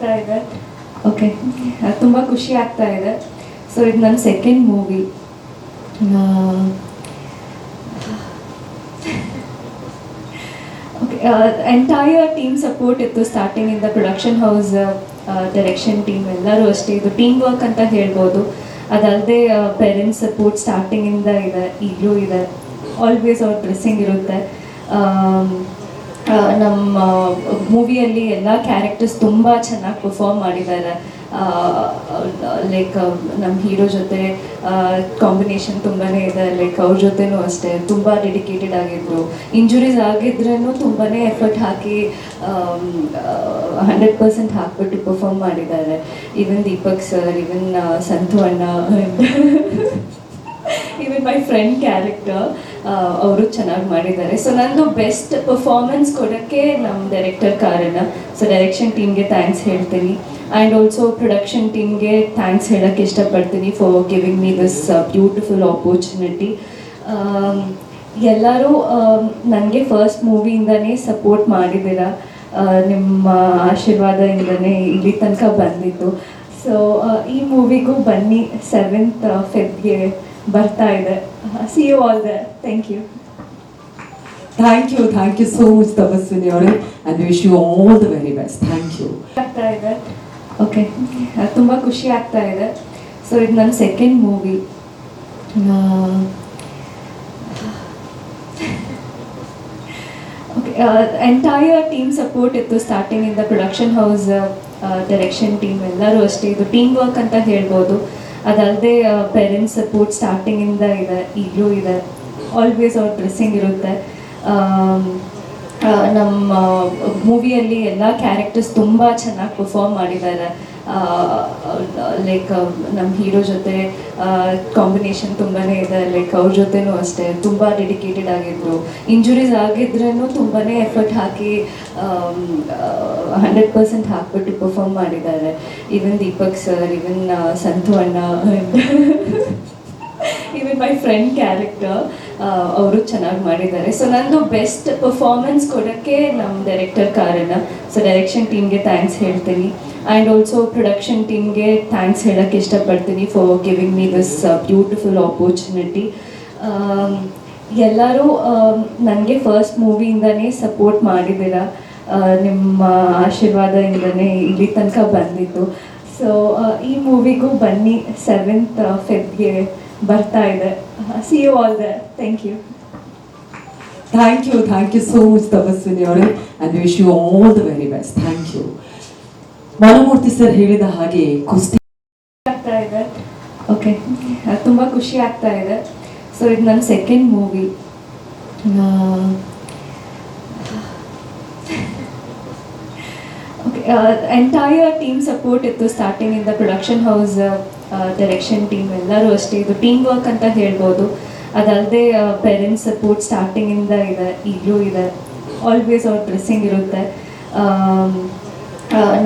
ಆಗ್ತಾ ಇದೆ. ಓಕೆ, ತುಂಬ ಖುಷಿ ಆಗ್ತಾ ಇದೆ. ಸೊ ಇದು ನನ್ನ second movie. Okay, entire team support ಇತ್ತು ಸ್ಟಾರ್ಟಿಂಗಿಂದ. ಪ್ರೊಡಕ್ಷನ್ ಹೌಸ್, ಡೈರೆಕ್ಷನ್ ಟೀಮ್ ಎಲ್ಲರೂ ಅಷ್ಟೇ. ಇದು ಟೀಮ್ ವರ್ಕ್ ಅಂತ ಹೇಳ್ಬೋದು. ಅದಲ್ಲದೆ ಪೇರೆಂಟ್ಸ್ ಸಪೋರ್ಟ್ ಸ್ಟಾರ್ಟಿಂಗಿಂದ ಇದೆ, ಈಗಲೂ ಇದೆ. ಆಲ್ವೇಸ್ ಅವ್ರ ಬ್ಲೆಸ್ಸಿಂಗ್ ಇರುತ್ತೆ. ನಮ್ಮ ಮೂವಿಯಲ್ಲಿ ಎಲ್ಲ ಕ್ಯಾರೆಕ್ಟರ್ಸ್ ತುಂಬ ಚೆನ್ನಾಗಿ ಪರ್ಫಾರ್ಮ್ ಮಾಡಿದ್ದಾರೆ. ಲೈಕ್ ನಮ್ಮ ಹೀರೋ ಜೊತೆ ಕಾಂಬಿನೇಷನ್ ತುಂಬಾ ಇದೆ. ಲೈಕ್ ಅವ್ರ ಜೊತೆನೂ ಅಷ್ಟೇ ತುಂಬ ಡೆಡಿಕೇಟೆಡ್ ಆಗಿದ್ರು. ಇಂಜುರೀಸ್ ಆಗಿದ್ರೂ ತುಂಬಾ ಎಫರ್ಟ್ ಹಾಕಿ 100% ಹಾಕ್ಬಿಟ್ಟು ಪರ್ಫಾರ್ಮ್ ಮಾಡಿದ್ದಾರೆ. Even Deepak sir, even Santhu ಅಣ್ಣ, ಈವನ್ ಮೈ ಫ್ರೆಂಡ್ ಕ್ಯಾರೆಕ್ಟರ್, ಅವರು ಚೆನ್ನಾಗಿ ಮಾಡಿದ್ದಾರೆ. ಸೊ ನಂದು ಬೆಸ್ಟ್ ಪರ್ಫಾರ್ಮೆನ್ಸ್ ಕೊಡೋಕ್ಕೆ ನಮ್ಮ ಡೈರೆಕ್ಟರ್ ಕಾರಣ. ಸೊ ಡೈರೆಕ್ಷನ್ ಟೀಮ್ಗೆ ಥ್ಯಾಂಕ್ಸ್ ಹೇಳ್ತೀನಿ. ಆ್ಯಂಡ್ ಆಲ್ಸೋ ಪ್ರೊಡಕ್ಷನ್ ಟೀಮ್ಗೆ ಥ್ಯಾಂಕ್ಸ್ ಹೇಳೋಕ್ಕೆ ಇಷ್ಟಪಡ್ತೀನಿ for giving me this beautiful opportunity. ಎಲ್ಲರೂ ನನಗೆ ಫಸ್ಟ್ ಮೂವಿಯಿಂದನೇ ಸಪೋರ್ಟ್ ಮಾಡಿದ್ದೀರ. ನಿಮ್ಮ ಆಶೀರ್ವಾದದಿಂದನೇ ಇಲ್ಲಿ ತನಕ ಬಂದಿದ್ದು. ಸೊ ಈ ಮೂವಿಗೂ ಬನ್ನಿ, 7th February ಬರ್ತಾ ಇದೆ. See you all there. Thank you. Thank you so much, Tapaswini ಅವರೇ, and wish you all the very best. Thank you. ಆಗ್ತಾ ಇದೆ. ಓಕೆ, ತುಂಬ ಖುಷಿ ಆಗ್ತಾ ಇದೆ. ಸೊ ಇದು ನನ್ನ second movie. Okay, entire team support ಇತ್ತು ಸ್ಟಾರ್ಟಿಂಗಿಂದ. ಪ್ರೊಡಕ್ಷನ್ ಹೌಸ್, ಡೈರೆಕ್ಷನ್ ಟೀಮ್ ಎಲ್ಲರೂ ಅಷ್ಟೇ. ಇದು ಟೀಮ್ ವರ್ಕ್ ಅಂತ ಹೇಳ್ಬೋದು. ಅದಲ್ಲದೆ ಪೇರೆಂಟ್ಸ್ ಸಪೋರ್ಟ್ ಸ್ಟಾರ್ಟಿಂಗಿಂದ ಇದೆ, ಈಗಲೂ ಇದೆ. ಆಲ್ವೇಸ್ ಅವ್ರ ಬ್ಲೆಸ್ಸಿಂಗ್ ಇರುತ್ತೆ. ನಮ್ಮ ಮೂವಿಯಲ್ಲಿ ಎಲ್ಲ ಕ್ಯಾರೆಕ್ಟರ್ಸ್ ತುಂಬ ಚೆನ್ನಾಗಿ ಪರ್ಫಾರ್ಮ್ ಮಾಡಿದ್ದಾರೆ. ಲೈಕ್ ನಮ್ಮ ಹೀರೋ ಜೊತೆ ಕಾಂಬಿನೇಷನ್ ತುಂಬಾ ಇದೆ. ಲೈಕ್ ಅವ್ರ ಜೊತೆನೂ ಅಷ್ಟೇ ತುಂಬ ಡೆಡಿಕೇಟೆಡ್ ಆಗಿದ್ರು. ಇಂಜುರೀಸ್ ಆಗಿದ್ರೂ ತುಂಬಾ ಎಫರ್ಟ್ ಹಾಕಿ 100% ಹಾಕ್ಬಿಟ್ಟು ಪರ್ಫಾರ್ಮ್ ಮಾಡಿದ್ದಾರೆ. Even Deepak sir, even Santhu ಅಣ್ಣ, ಈವನ್ ಮೈ ಫ್ರೆಂಡ್ ಕ್ಯಾರೆಕ್ಟರ್, ಅವರು ಚೆನ್ನಾಗಿ ಮಾಡಿದ್ದಾರೆ. ಸೊ ನಂದು ಬೆಸ್ಟ್ ಪರ್ಫಾರ್ಮೆನ್ಸ್ ಕೊಡೋಕ್ಕೆ ನಮ್ಮ ಡೈರೆಕ್ಟರ್ ಕಾರಣ. ಸೊ ಡೈರೆಕ್ಷನ್ ಟೀಮ್ಗೆ ಥ್ಯಾಂಕ್ಸ್ ಹೇಳ್ತೀನಿ. ಆ್ಯಂಡ್ ಆಲ್ಸೋ ಪ್ರೊಡಕ್ಷನ್ ಟೀಮ್ಗೆ ಥ್ಯಾಂಕ್ಸ್ ಹೇಳೋಕ್ಕೆ ಇಷ್ಟಪಡ್ತೀನಿ for giving me this beautiful opportunity. ಎಲ್ಲರೂ ನನಗೆ ಫಸ್ಟ್ ಮೂವಿಯಿಂದನೇ ಸಪೋರ್ಟ್ ಮಾಡಿದ್ದೀರ. ನಿಮ್ಮ ಆಶೀರ್ವಾದದಿಂದನೇ ಇಲ್ಲಿ ತನಕ ಬಂದಿದ್ದು. ಸೊ ಈ ಮೂವಿಗೂ ಬನ್ನಿ, 7th February ಬರ್ತಾ ಇದೆ. See you all there. Thank you. Thank you so much, Tapaswini ಅವರೇ, and wish you all the very best. Thank you. Mano Murthy sir ಹೇಳಿದ ಹಾಗೆ ಕುಸ್ತಿ ಆಗ್ತಾ ಇದೆ. ಓಕೆ, ತುಂಬ ಖುಷಿ ಆಗ್ತಾ ಇದೆ. ಸೊ ಇದು ನನ್ನ second movie. Okay, entire team support ಇತ್ತು ಸ್ಟಾರ್ಟಿಂಗಿಂದ. ಪ್ರೊಡಕ್ಷನ್ ಹೌಸ್, ಡೈರೆಕ್ಷನ್ ಟೀಮ್ ಎಲ್ಲರೂ ಅಷ್ಟೇ. ಇದು ಟೀಮ್ ವರ್ಕ್ ಅಂತ ಹೇಳ್ಬೋದು. ಅದಲ್ಲದೆ ಪೇರೆಂಟ್ಸ್ ಸಪೋರ್ಟ್ ಸ್ಟಾರ್ಟಿಂಗಿಂದ ಇದೆ, ಈಗಲೂ ಇದೆ. ಆಲ್ವೇಸ್ ಅವ್ರ ಬ್ಲೆಸ್ಸಿಂಗ್ ಇರುತ್ತೆ.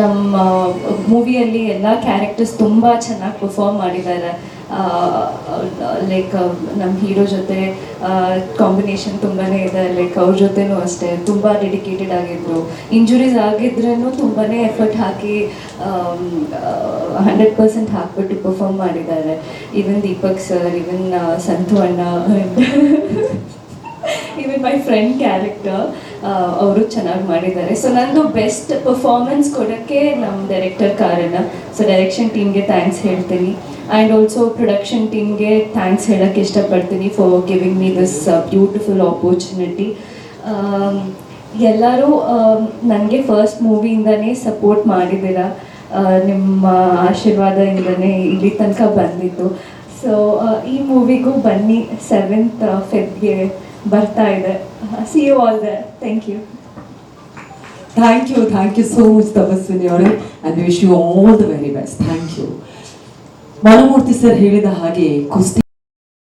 ನಮ್ಮ ಮೂವಿಯಲ್ಲಿ ಎಲ್ಲ ಕ್ಯಾರೆಕ್ಟರ್ಸ್ ತುಂಬ ಚೆನ್ನಾಗಿ ಪರ್ಫಾರ್ಮ್ ಮಾಡಿದ್ದಾರೆ. ಲೈಕ್ ನಮ್ಮ ಹೀರೋ ಜೊತೆ ಕಾಂಬಿನೇಷನ್ ತುಂಬಾ ಇದೆ. ಲೈಕ್ ಅವ್ರ ಜೊತೆನೂ ಅಷ್ಟೇ ತುಂಬ ಡೆಡಿಕೇಟೆಡ್ ಆಗಿದ್ರು. ಇಂಜುರೀಸ್ ಆಗಿದ್ರೂ ತುಂಬಾ ಎಫರ್ಟ್ ಹಾಕಿ 100% ಹಾಕ್ಬಿಟ್ಟು ಪರ್ಫಾರ್ಮ್ ಮಾಡಿದ್ದಾರೆ. Even Deepak sir, even Santhu ಅಣ್ಣ, ಈವನ್ ಮೈ ಫ್ರೆಂಡ್ ಕ್ಯಾರೆಕ್ಟರ್, ಅವರು ಚೆನ್ನಾಗಿ ಮಾಡಿದ್ದಾರೆ. ಸೊ ನಂದು ಬೆಸ್ಟ್ ಪರ್ಫಾರ್ಮೆನ್ಸ್ ಕೊಡೋಕ್ಕೆ ನಮ್ಮ ಡೈರೆಕ್ಟರ್ ಕಾರಣ. ಸೊ ಡೈರೆಕ್ಷನ್ ಟೀಮ್ಗೆ ಥ್ಯಾಂಕ್ಸ್ ಹೇಳ್ತೀನಿ. ಆ್ಯಂಡ್ ಆಲ್ಸೋ ಪ್ರೊಡಕ್ಷನ್ ಟೀಮ್ಗೆ ಥ್ಯಾಂಕ್ಸ್ ಹೇಳೋಕ್ಕೆ ಇಷ್ಟಪಡ್ತೀನಿ for giving me this beautiful opportunity. ಎಲ್ಲರೂ ನನಗೆ ಫಸ್ಟ್ ಮೂವಿಯಿಂದನೇ ಸಪೋರ್ಟ್ ಮಾಡಿದ್ದೀರ. ನಿಮ್ಮ ಆಶೀರ್ವಾದದಿಂದನೇ ಇಲ್ಲಿ ತನಕ ಬಂದಿದ್ದು. ಸೊ ಈ ಮೂವಿಗೂ ಬನ್ನಿ, 7th February ಬರ್ತಾ ಇದೆ. See you all there. Thank you. Thank you so much, Tapaswini ಅವರೇ, and wish you all the very best. Thank you. Mano Murthy sir ಹೇಳಿದ ಹಾಗೆ ಕುಸ್ತಿ